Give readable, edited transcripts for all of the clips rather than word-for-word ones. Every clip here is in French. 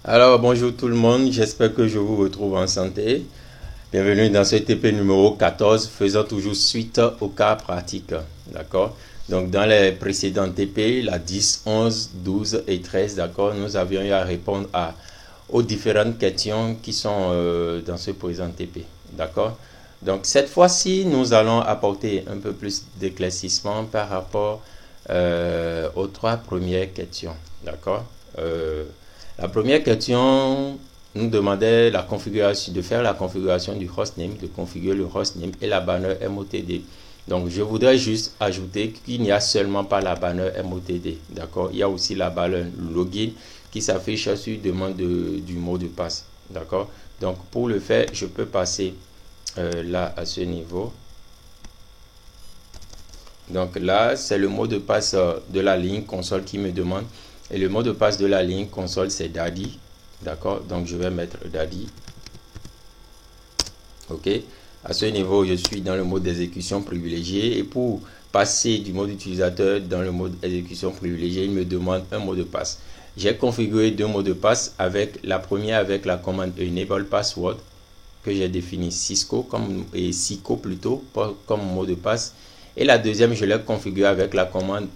Alors, bonjour tout le monde, j'espère que je vous retrouve en santé. Bienvenue dans ce TP numéro 14, faisant toujours suite au cas pratique. D'accord? Donc, dans les précédents TP, la 10, 11, 12 et 13, d'accord, nous avions eu à répondre aux différentes questions qui sont dans ce présent TP. D'accord? Donc, cette fois-ci, nous allons apporter un peu plus d'éclaircissement par rapport aux trois premières questions. D'accord? La première question nous demandait la configuration, de faire la configuration du hostname, de configurer le hostname et la banner MOTD. Donc, je voudrais juste ajouter qu'il n'y a seulement pas la banner MOTD. D'accord? Il y a aussi la banner login qui s'affiche sur demande du mot de passe. D'accord? Donc, pour le faire, je peux passer là à ce niveau. Donc là, c'est le mot de passe de la ligne console qui me demande. Et le mot de passe de la ligne console, c'est Daddy. D'accord? Donc, je vais mettre Daddy. OK? À ce niveau, je suis dans le mode d'exécution privilégié. Et pour passer du mode utilisateur dans le mode exécution privilégié, il me demande un mot de passe. J'ai configuré deux mots de passe. La première avec la commande Enable Password que j'ai défini Cisco et Cisco plutôt comme mot de passe. Et la deuxième, je l'ai configuré avec la commande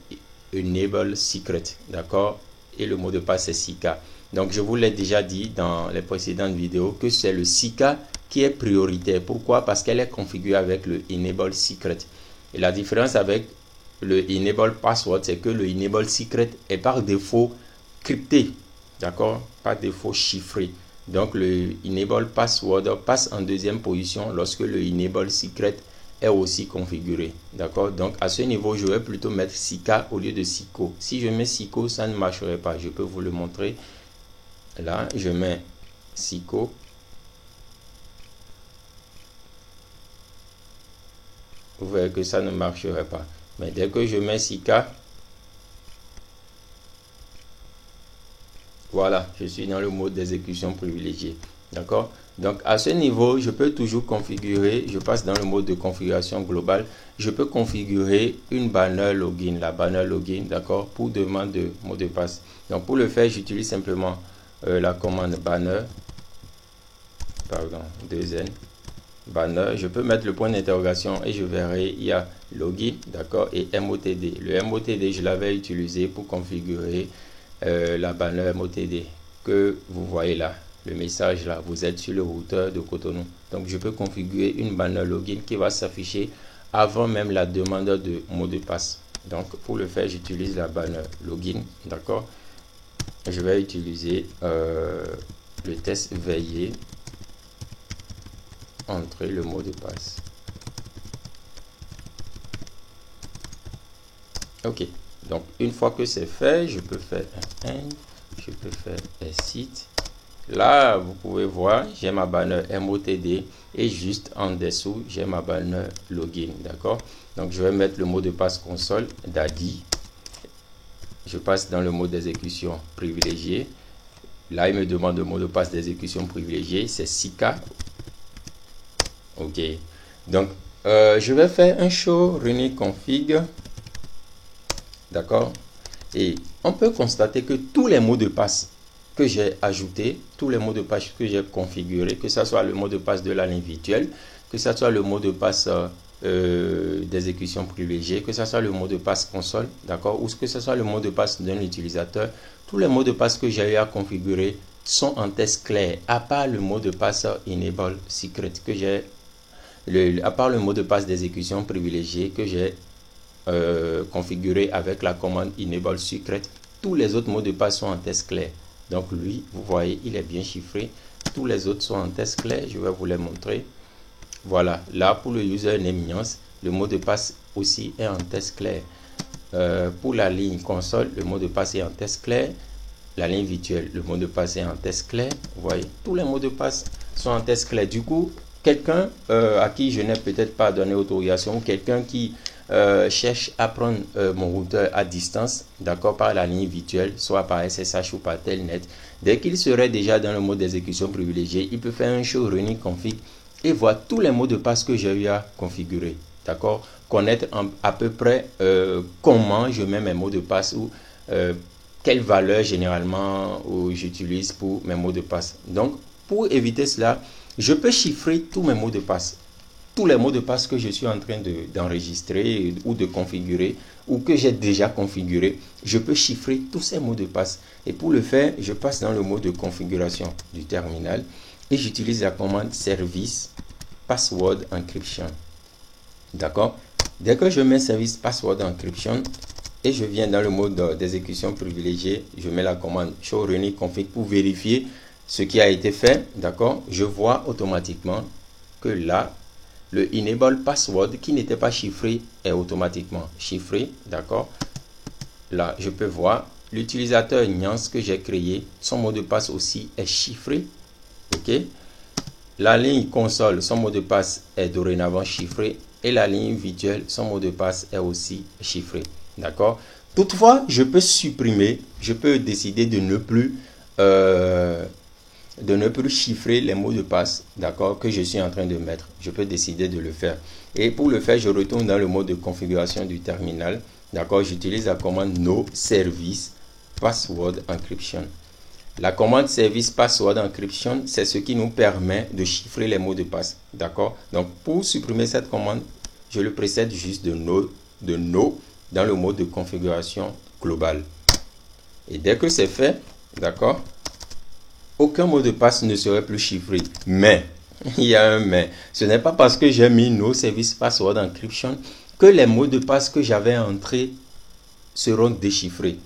Enable Secret. D'accord? Et le mot de passe c'est Sika. Donc, je vous l'ai déjà dit dans les précédentes vidéos que c'est le Sika qui est prioritaire. Pourquoi? Parce qu'elle est configurée avec le Enable Secret. Et la différence avec le Enable Password, c'est que le Enable Secret est par défaut crypté. D'accord? Par défaut chiffré. Donc, le Enable Password passe en deuxième position lorsque le Enable Secret est aussi configuré. D'accord? Donc, à ce niveau, je vais plutôt mettre Sika au lieu de Cisco. Si je mets Cisco, ça ne marcherait pas. Je peux vous le montrer. Là, je mets Cisco. Vous verrez que ça ne marcherait pas. Mais dès que je mets Sika, voilà, je suis dans le mode d'exécution privilégié. D'accord? Donc, à ce niveau, je peux toujours configurer, je passe dans le mode de configuration globale, je peux configurer une banner login, la banner login, d'accord, pour demande de mot de passe. Donc, pour le faire, j'utilise simplement la commande banner, pardon, 2N, banner. Je peux mettre le point d'interrogation et je verrai, il y a login, d'accord, et MOTD. Le MOTD, je l'avais utilisé pour configurer la banner MOTD que vous voyez là. Le message là, vous êtes sur le routeur de Cotonou. Donc, je peux configurer une banner login qui va s'afficher avant même la demande de mot de passe. Donc, pour le faire, j'utilise la banner login. D'accord? Je vais utiliser le test veiller. Entrer le mot de passe. OK. Donc, une fois que c'est fait, je peux faire un end. Je peux faire un site. Là, vous pouvez voir, j'ai ma banner MOTD et juste en dessous, j'ai ma banner login. D'accord? Donc, je vais mettre le mot de passe console, Daddy. Je passe dans le mode d'exécution privilégié. Là, il me demande le mot de passe d'exécution privilégié. C'est Sika. OK. Donc, je vais faire un show running config. D'accord? Et on peut constater que tous les mots de passe que j'ai ajouté, tous les mots de passe que j'ai configurés, que ce soit le mot de passe de la ligne virtuelle, que ce soit le mot de passe d'exécution privilégiée, que ce soit le mot de passe console, d'accord, ou que ce soit le mot de passe d'un utilisateur, tous les mots de passe que j'ai eu à configurer sont en test clair, à part le mot de passe Enable Secret que j'ai, à part le mot de passe d'exécution privilégié que j'ai configuré avec la commande Enable Secret, tous les autres mots de passe sont en test clair. Donc lui, vous voyez, il est bien chiffré. Tous les autres sont en test clair. Je vais vous les montrer. Voilà. Là, pour le username Nyans, le mot de passe aussi est en test clair. Pour la ligne console, le mot de passe est en test clair. La ligne virtuelle, le mot de passe est en test clair. Vous voyez, tous les mots de passe sont en test clair. Du coup, quelqu'un à qui je n'ai peut-être pas donné autorisation, ou quelqu'un qui cherche à prendre mon routeur à distance, d'accord, par la ligne virtuelle, soit par SSH ou par Telnet, dès qu'il serait déjà dans le mode d'exécution privilégié, il peut faire un show running config et voir tous les mots de passe que j'ai eu à configurer, d'accord, connaître à peu près comment je mets mes mots de passe ou quelle valeur généralement j'utilise pour mes mots de passe. Donc, pour éviter cela, je peux chiffrer tous mes mots de passe. Tous les mots de passe que je suis en train d'enregistrer ou de configurer ou que j'ai déjà configuré, je peux chiffrer tous ces mots de passe. Et pour le faire, je passe dans le mode de configuration du terminal et j'utilise la commande service password encryption. D'accord? Dès que je mets service password encryption et je viens dans le mode d'exécution privilégié, je mets la commande show running config pour vérifier ce qui a été fait. D'accord? Je vois automatiquement que là, le enable password qui n'était pas chiffré est automatiquement chiffré. D'accord? Là, je peux voir l'utilisateur Nyans que j'ai créé. Son mot de passe aussi est chiffré. OK? La ligne console, son mot de passe est dorénavant chiffré. Et la ligne virtuelle, son mot de passe est aussi chiffré. D'accord? Toutefois, je peux supprimer, je peux décider de ne plus chiffrer les mots de passe, d'accord, que je suis en train de mettre. Je peux décider de le faire. Et pour le faire, je retourne dans le mode de configuration du terminal. D'accord, j'utilise la commande no service password encryption. La commande service password encryption, c'est ce qui nous permet de chiffrer les mots de passe. D'accord? Donc, pour supprimer cette commande, je le précède juste de no dans le mode de configuration globale. Et dès que c'est fait, d'accord, aucun mot de passe ne serait plus chiffré. Mais, il y a un mais. Ce n'est pas parce que j'ai mis no service password encryption que les mots de passe que j'avais entrés seront déchiffrés.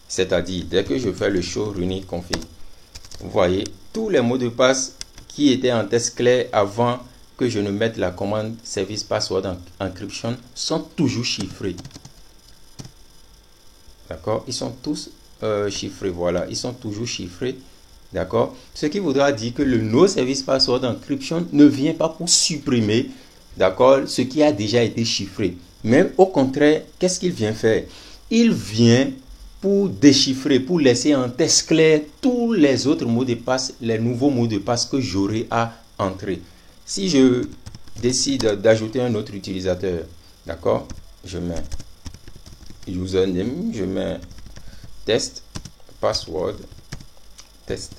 C'est-à-dire, dès que je fais le show running config, vous voyez, tous les mots de passe qui étaient en test clair avant que je ne mette la commande service password encryption sont toujours chiffrés. D'accord? Ils sont tous chiffrés. Voilà, ils sont toujours chiffrés. D'accord? Ce qui voudra dire que le no service password encryption ne vient pas pour supprimer, d'accord, ce qui a déjà été chiffré. Mais au contraire, qu'est-ce qu'il vient faire? Il vient pour déchiffrer, pour laisser en test clair tous les autres mots de passe, les nouveaux mots de passe que j'aurai à entrer. Si je décide d'ajouter un autre utilisateur, d'accord, je mets username, je mets test, password, test.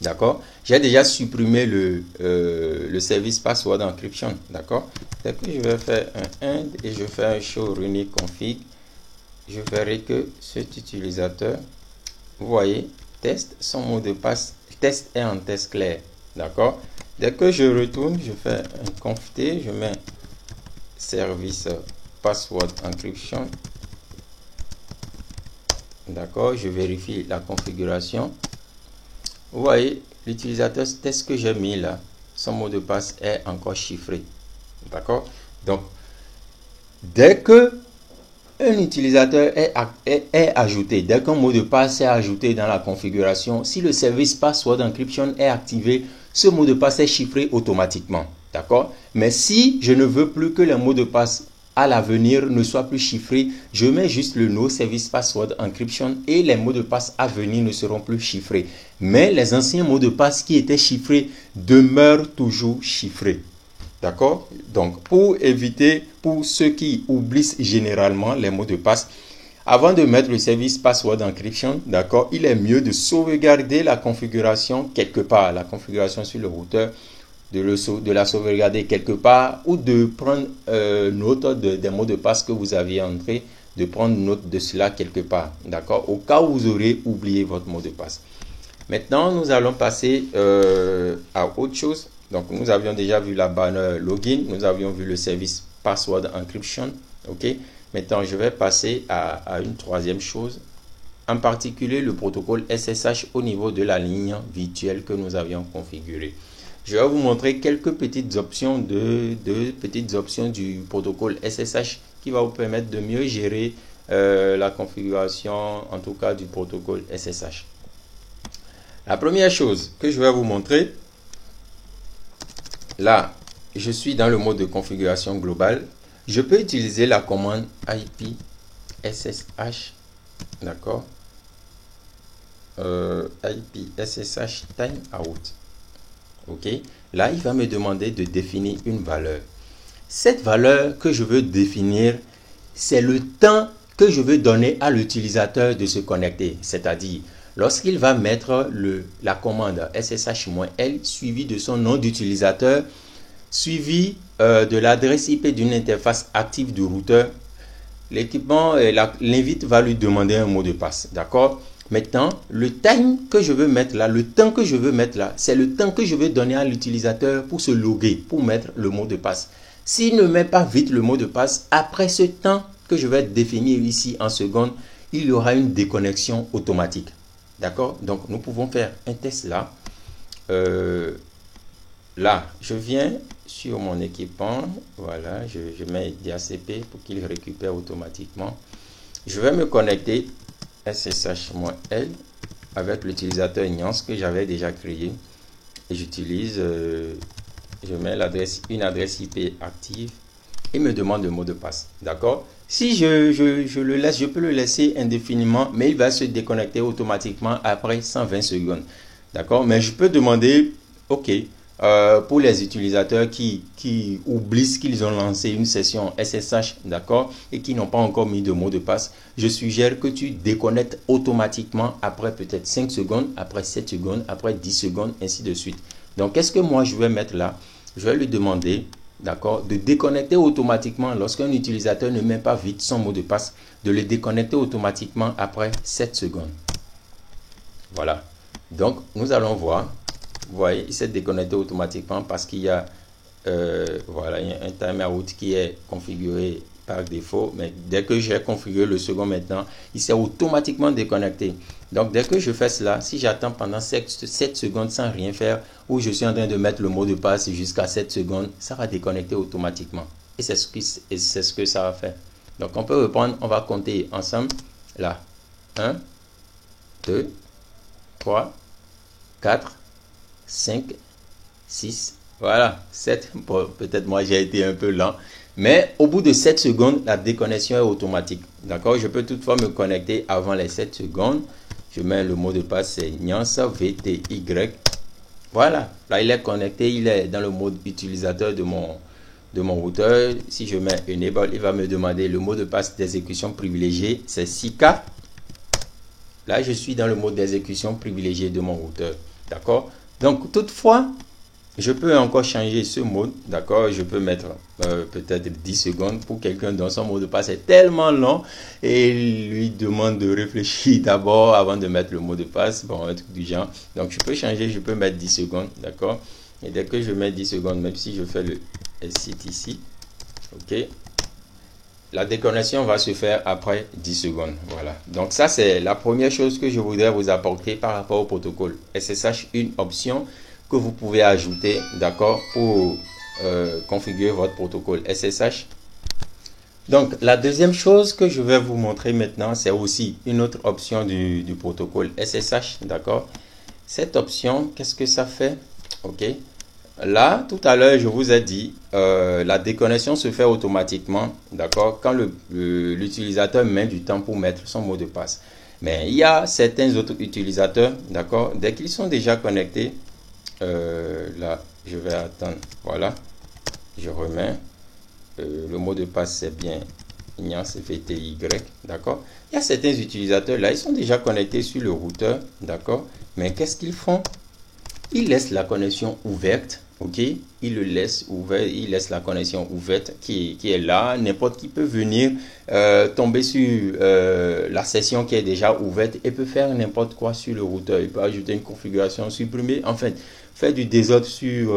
D'accord? J'ai déjà supprimé le service password encryption. D'accord? Dès que je vais faire un end et je fais un show running config, je verrai que cet utilisateur, vous voyez, test, son mot de passe, test est en test clair. D'accord? Dès que je retourne, je fais un conf t, je mets service password encryption. D'accord? Je vérifie la configuration. Vous voyez, l'utilisateur test que j'ai mis là, son mot de passe est encore chiffré. D'accord? Donc, dès que un utilisateur est ajouté, dès qu'un mot de passe est ajouté dans la configuration, si le service password encryption est activé, ce mot de passe est chiffré automatiquement. D'accord? Mais si je ne veux plus que les mots de passe à l'avenir ne soient plus chiffrés, je mets juste le no service password encryption et les mots de passe à venir ne seront plus chiffrés. Mais les anciens mots de passe qui étaient chiffrés demeurent toujours chiffrés. D'accord? Donc, pour éviter, pour ceux qui oublient généralement les mots de passe, avant de mettre le service password encryption, d'accord, il est mieux de sauvegarder la configuration quelque part, la configuration sur le routeur, de la sauvegarder quelque part ou de prendre note des mots de passe que vous aviez entrés, de prendre note de cela quelque part, d'accord, au cas où vous aurez oublié votre mot de passe. Maintenant, nous allons passer à autre chose. Donc, nous avions déjà vu la banner login, nous avions vu le service password encryption, ok. Maintenant, je vais passer à une troisième chose, en particulier le protocole SSH au niveau de la ligne virtuelle que nous avions configurée. Je vais vous montrer quelques petites options petites options du protocole SSH qui va vous permettre de mieux gérer la configuration, en tout cas du protocole SSH. La première chose que je vais vous montrer, là, je suis dans le mode de configuration globale. Je peux utiliser la commande IP SSH, d'accord, IP SSH timeout. Ok, là, il va me demander de définir une valeur. Cette valeur que je veux définir, c'est le temps que je veux donner à l'utilisateur de se connecter. C'est-à-dire, lorsqu'il va mettre la commande SSH-L suivi de son nom d'utilisateur, suivi de l'adresse IP d'une interface active du routeur, l'équipement, l'invite va lui demander un mot de passe. D'accord? Maintenant, le time que je veux mettre là, le temps que je veux mettre là, c'est le temps que je veux donner à l'utilisateur pour se loguer, pour mettre le mot de passe. S'il ne met pas vite le mot de passe, après ce temps que je vais définir ici en secondes, il y aura une déconnexion automatique. D'accord? Donc, nous pouvons faire un test là. Là, je viens sur mon équipement. Voilà, je mets DHCP pour qu'il récupère automatiquement. Je vais me connecter SSH-L avec l'utilisateur Ignace que j'avais déjà créé. Et j'utilise, je mets une adresse IP active et me demande le mot de passe. D'accord? Si je le laisse, je peux le laisser indéfiniment, mais il va se déconnecter automatiquement après 120 secondes. D'accord? Mais je peux demander, OK, pour les utilisateurs qui oublient qu'ils ont lancé une session SSH, d'accord, et qui n'ont pas encore mis de mot de passe, je suggère que tu déconnectes automatiquement après peut-être 5 secondes, après 7 secondes, après 10 secondes, ainsi de suite. Donc, qu'est-ce que moi je vais mettre là? Je vais lui demander, d'accord, de déconnecter automatiquement lorsqu'un utilisateur ne met pas vite son mot de passe, de le déconnecter automatiquement après 7 secondes. Voilà. Donc, nous allons voir. Vous voyez, il s'est déconnecté automatiquement parce qu'il y a, voilà, il y a un timeout qui est configuré par défaut. Mais dès que j'ai configuré le second maintenant, il s'est automatiquement déconnecté. Donc, dès que je fais cela, si j'attends pendant 7 secondes sans rien faire, ou je suis en train de mettre le mot de passe jusqu'à 7 secondes, ça va déconnecter automatiquement. Et c'est ce que ça va faire. Donc, on peut reprendre, on va compter ensemble. Là, 1, 2, 3, 4, 5, 6, voilà, 7. Bon, peut-être moi j'ai été un peu lent. Mais au bout de 7 secondes, la déconnexion est automatique. D'accord? Je peux toutefois me connecter avant les 7 secondes. Je mets le mot de passe, c'est Ignace VTY. Voilà, là il est connecté, il est dans le mode utilisateur de mon routeur. Si je mets Enable, il va me demander le mot de passe d'exécution privilégié, c'est 6K. Là, je suis dans le mode d'exécution privilégié de mon routeur. D'accord? Donc, toutefois, je peux encore changer ce mode. D'accord? Je peux mettre peut-être 10 secondes pour quelqu'un dont son mot de passe est tellement long et il lui demande de réfléchir d'abord avant de mettre le mot de passe. Bon, un truc du genre. Donc, je peux changer, je peux mettre 10 secondes. D'accord? Et dès que je mets 10 secondes, même si je fais le exit ici, OK? La déconnexion va se faire après 10 secondes. Voilà. Donc, ça, c'est la première chose que je voudrais vous apporter par rapport au protocole SSH. Une option que vous pouvez ajouter, d'accord, pour configurer votre protocole SSH. Donc, la deuxième chose que je vais vous montrer maintenant, c'est aussi une autre option du protocole SSH, d'accord. Cette option, qu'est-ce que ça fait? OK. Là, tout à l'heure, je vous ai dit, la déconnexion se fait automatiquement, d'accord, quand l'utilisateur met du temps pour mettre son mot de passe. Mais il y a certains autres utilisateurs, d'accord, dès qu'ils sont déjà connectés, là, je vais attendre, voilà, je remets, le mot de passe, c'est bien Ignace VTY, d'accord. Il y a certains utilisateurs, là, ils sont déjà connectés sur le routeur, d'accord, mais qu'est-ce qu'ils font? Ils laissent la connexion ouverte. OK, il le laisse ouvert, il laisse la connexion ouverte qui est là. N'importe qui peut venir tomber sur la session qui est déjà ouverte et peut faire n'importe quoi sur le routeur. Il peut ajouter une configuration, supprimer, enfin, faire du désordre sur...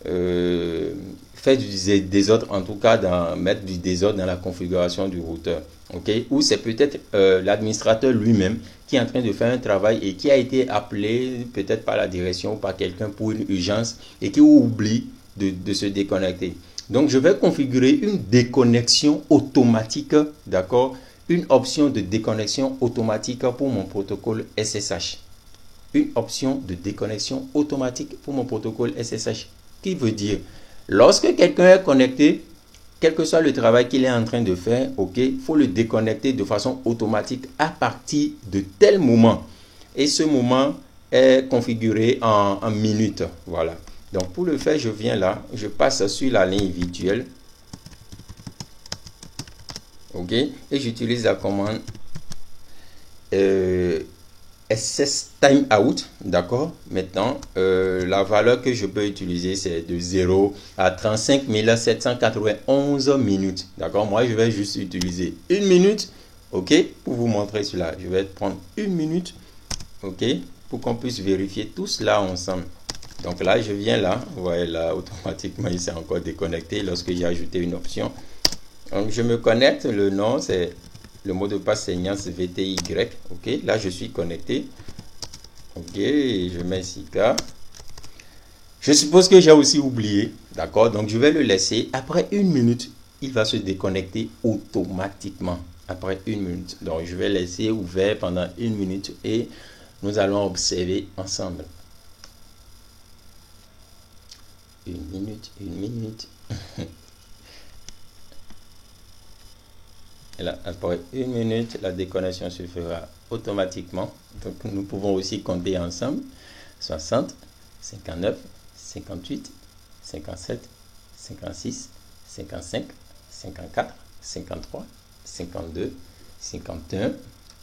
faire du désordre, en tout cas, mettre du désordre dans la configuration du routeur. OK, ou c'est peut-être l'administrateur lui-même qui est en train de faire un travail et qui a été appelé peut-être par la direction ou par quelqu'un pour une urgence et qui oublie de se déconnecter. Donc, je vais configurer une déconnexion automatique, d'accord, une option de déconnexion automatique pour mon protocole SSH. Une option de déconnexion automatique pour mon protocole SSH. Qui veut dire, lorsque quelqu'un est connecté, quel que soit le travail qu'il est en train de faire, OK, il faut le déconnecter de façon automatique à partir de tel moment. Et ce moment est configuré en minutes. Voilà. Donc, pour le faire, je viens là, je passe sur la ligne virtuelle. ok, et j'utilise la commande SS timeout, d'accord. Maintenant, la valeur que je peux utiliser, c'est de 0 à 35 791 minutes, d'accord. Moi, je vais juste utiliser une minute, ok, pour vous montrer cela. Je vais prendre une minute, ok, pour qu'on puisse vérifier tout cela ensemble. Donc là, je viens là, vous voyez là, automatiquement, il s'est encore déconnecté lorsque j'ai ajouté une option. Donc, je me connecte, le nom, c'est... Le mot de passe c'est Niance VTY. Ok, là je suis connecté. Ok, je mets ici là. Je suppose que j'ai aussi oublié. D'accord, donc je vais le laisser. Après une minute, il va se déconnecter automatiquement. Après une minute. Donc je vais laisser ouvert pendant une minute et nous allons observer ensemble. Une minute, une minute. Et là, après une minute, la déconnexion se fera automatiquement. Donc, nous pouvons aussi compter ensemble. 60, 59, 58, 57, 56, 55, 54, 53, 52, 51,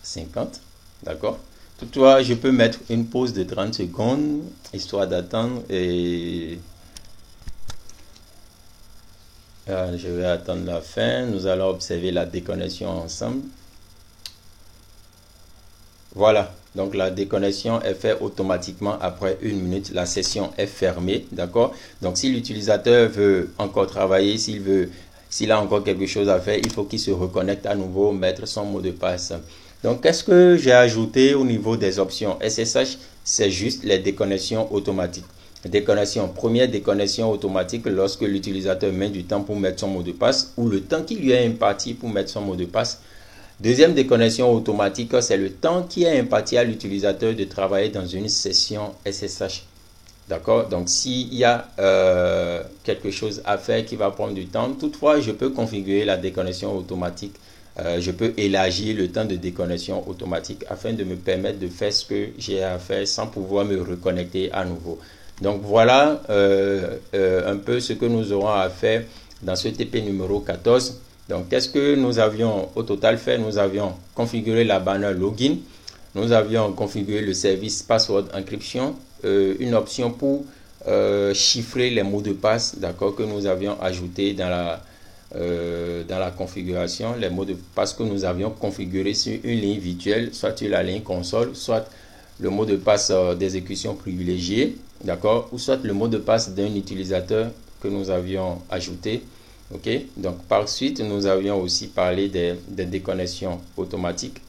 50. D'accord? Toutefois, je peux mettre une pause de 30 secondes, histoire d'attendre et... je vais attendre la fin. Nous allons observer la déconnexion ensemble. Voilà. Donc la déconnexion est faite automatiquement après une minute. La session est fermée. D'accord. Donc si l'utilisateur veut encore travailler, s'il a encore quelque chose à faire, il faut qu'il se reconnecte à nouveau, mettre son mot de passe. Donc qu'est-ce que j'ai ajouté au niveau des options SSH? C'est juste les déconnexions automatiques. Déconnexion, première déconnexion automatique lorsque l'utilisateur met du temps pour mettre son mot de passe ou le temps qui lui est imparti pour mettre son mot de passe. Deuxième déconnexion automatique, c'est le temps qui est imparti à l'utilisateur de travailler dans une session SSH. D'accord? Donc, s'il y a quelque chose à faire qui va prendre du temps, toutefois, je peux configurer la déconnexion automatique. Je peux élargir le temps de déconnexion automatique afin de me permettre de faire ce que j'ai à faire sans pouvoir me reconnecter à nouveau. Donc voilà un peu ce que nous aurons à faire dans ce TP numéro 14. Donc qu'est-ce que nous avions au total fait? Nous avions configuré la banner login, nous avions configuré le service password encryption, une option pour chiffrer les mots de passe, d'accord, que nous avions ajouté dans la configuration, les mots de passe que nous avions configurés sur une ligne virtuelle, soit sur la ligne console, soit le mot de passe d'exécution privilégié, d'accord, ou soit le mot de passe d'un utilisateur que nous avions ajouté. Ok, donc par suite, nous avions aussi parlé des déconnexions automatiques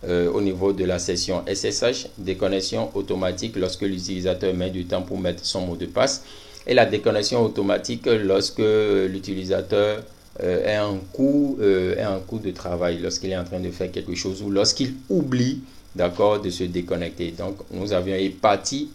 au niveau de la session SSH, déconnexion automatique lorsque l'utilisateur met du temps pour mettre son mot de passe, et la déconnexion automatique lorsque l'utilisateur est en cours de travail, lorsqu'il est en train de faire quelque chose ou lorsqu'il oublie, d'accord, de se déconnecter. Donc nous avions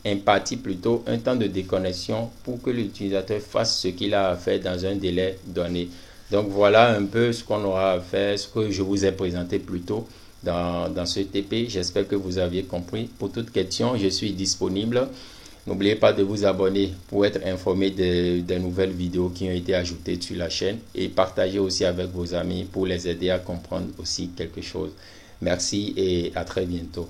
imparti plutôt un temps de déconnexion pour que l'utilisateur fasse ce qu'il a à faire dans un délai donné. Donc voilà un peu ce qu'on aura à faire, ce que je vous ai présenté plus tôt dans ce TP. J'espère que vous aviez compris. Pour toute question, je suis disponible. N'oubliez pas de vous abonner pour être informé des nouvelles vidéos qui ont été ajoutées sur la chaîne et partagez aussi avec vos amis pour les aider à comprendre aussi quelque chose. Merci et à très bientôt.